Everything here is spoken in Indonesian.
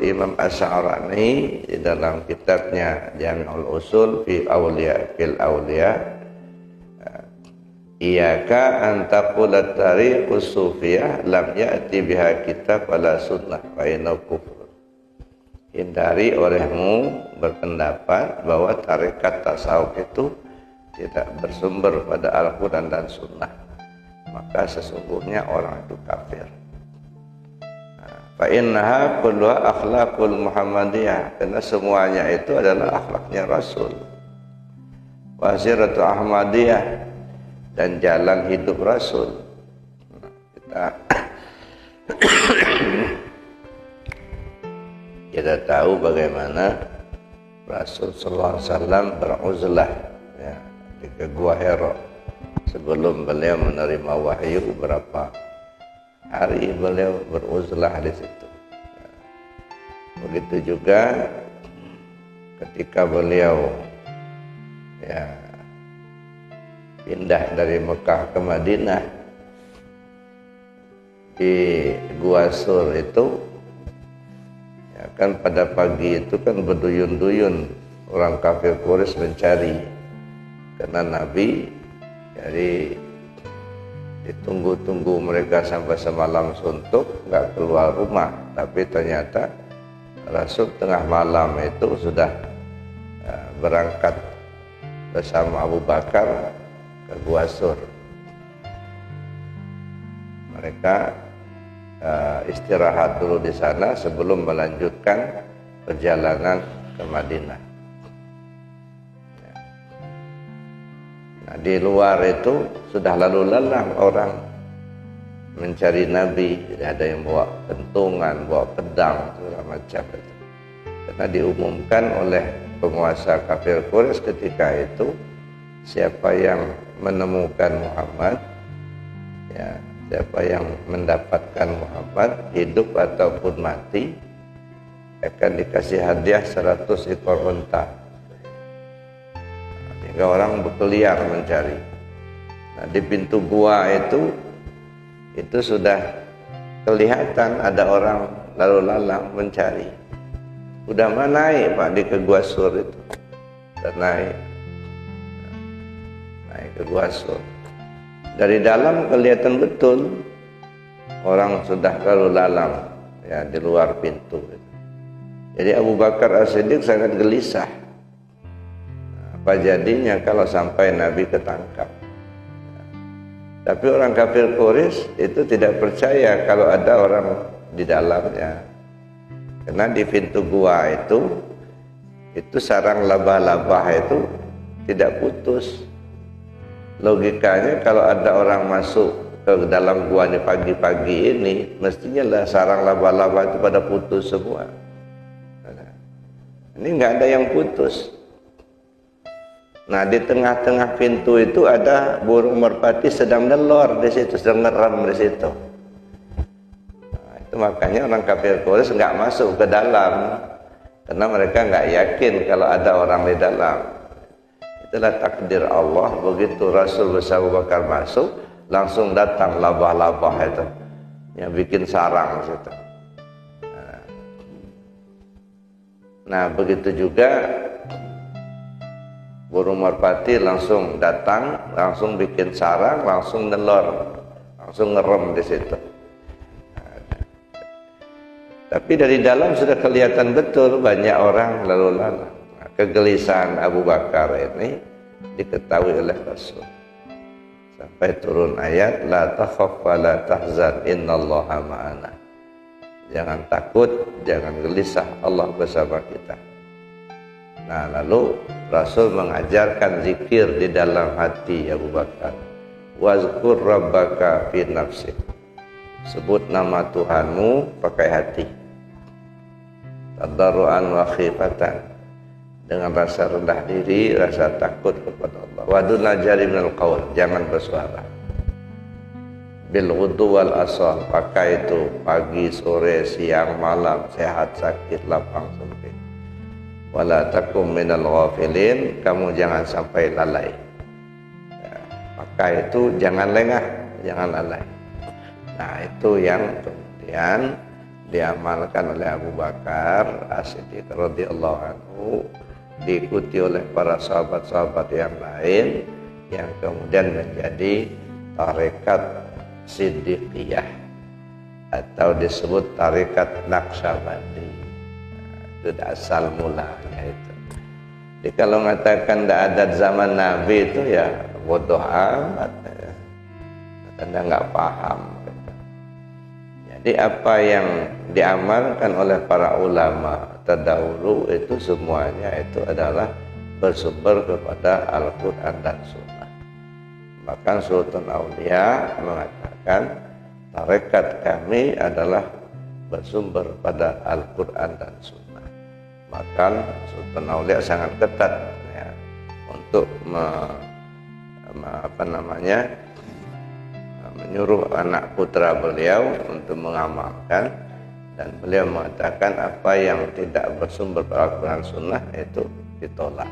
Imam Asy'arani di dalam kitabnya Jami'ul Usul fil Awliya iyyaka an taqula tariqus sufiyah lam ya'ti biha kitab wala sunnah fa inna kufur. Hindari olehmu berpendapat bahwa tarekat tasawuf itu tidak bersumber pada Al-Quran dan Sunnah, maka sesungguhnya orang itu kafir. Fa innaha kulluha akhlaqul Muhammadiyah, karena semuanya itu adalah akhlaknya Rasul. Wasiratu Ahmadiyah, dan jalan hidup Rasul. Kita tahu bagaimana Rasul sallallahu alaihi wasallam beruzlah ya, di Gua Hira sebelum beliau menerima wahyu. Berapa hari beliau beruzlah di situ. Begitu juga ketika beliau ya pindah dari Mekah ke Madinah di Gua Sur itu, ya kan pada pagi itu kan berduyun-duyun orang kafir Quraisy mencari, karena Nabi jadi ditunggu-tunggu mereka sampai semalam suntuk nggak keluar rumah, tapi ternyata Rasul tengah malam itu sudah berangkat bersama Abu Bakar ke Gua Sur. Mereka istirahat dulu di sana sebelum melanjutkan perjalanan ke Madinah. Nah, di luar itu sudah lalu lalang orang mencari Nabi. Ada yang bawa kentungan, bawa pedang, segala macam itu. Karena diumumkan oleh penguasa kafir Quraisy ketika itu, siapa yang menemukan Muhammad, ya, siapa yang mendapatkan Muhammad hidup ataupun mati, akan dikasih hadiah 100 ekor unta. Sehingga orang berkeliar mencari. Nah, di pintu gua itu sudah kelihatan ada orang lalu lalang mencari. Udah naik Pak di ke Gua Sur itu. Udah naik ke Gua Sur. Dari dalam kelihatan betul orang sudah lalu lalang ya di luar pintu. Jadi Abu Bakar As-Siddiq sangat gelisah. Apa jadinya kalau sampai Nabi ketangkap? Tapi orang kafir Quraisy itu tidak percaya kalau ada orang di dalamnya. Karena di pintu gua itu sarang laba-laba itu tidak putus. Logikanya kalau ada orang masuk ke dalam gua di pagi-pagi ini, mestinya lah sarang laba-laba itu pada putus semua. Ini nggak ada yang putus. Nah, di tengah-tengah pintu itu ada burung merpati sedang nelor di situ, sedang ngeram di situ. Nah, itu makanya orang kafir Quraisy nggak masuk ke dalam, karena mereka nggak yakin kalau ada orang di dalam. Itulah takdir Allah. Begitu Rasul bersama Abu Bakar masuk, langsung datang labah-labah itu yang bikin sarang di situ. Nah, begitu juga burung merpati langsung datang, langsung bikin sarang, langsung nelor, langsung ngerem di situ. Tapi dari dalam sudah kelihatan betul banyak orang lalu lalang. Kegelisahan Abu Bakar ini diketahui oleh Rasul. Sampai turun ayat la takhaf wa la tahzan innallaha ma'ana. Jangan takut, jangan gelisah, Allah bersama kita. Nah, lalu Rasul mengajarkan zikir di dalam hati Abu Bakar. Wazkur rabbaka fi nafsik. Sebut nama Tuhanmu pakai hati. Tadarruan wa khifatan. Dengan rasa rendah diri, rasa takut kepada Allah. Wadun najari minal qaul. Jangan bersuara. Bil ghudu wal asal. Pakai itu pagi, sore, siang, malam, sehat, sakit, lapang, sempit. Wala takum minal ghafilin, kamu jangan sampai lalai. Ya, maka itu jangan lengah, jangan lalai. Nah, itu yang kemudian diamalkan oleh Abu Bakar As-Siddiq radhiyallahu anhu, diikuti oleh para sahabat-sahabat yang lain, yang kemudian menjadi tarekat Siddiqiyah atau disebut tarekat Naqsyabandi. Itu asal mulanya itu. Jadi kalau mengatakan tidak ada zaman Nabi itu ya bodoh amat ya. Anda nggak paham. Jadi apa yang diamalkan oleh para ulama terdahulu itu semuanya itu adalah bersumber kepada Al-Quran dan Sunnah. Bahkan Sultan Aulia mengatakan tarekat kami adalah bersumber pada Al-Quran dan Sunnah. Bahkan Sultan Aulia sangat ketat ya, untuk menyuruh anak putra beliau untuk mengamalkan, dan beliau mengatakan apa yang tidak bersumber pada Al-Quran Sunnah itu ditolak.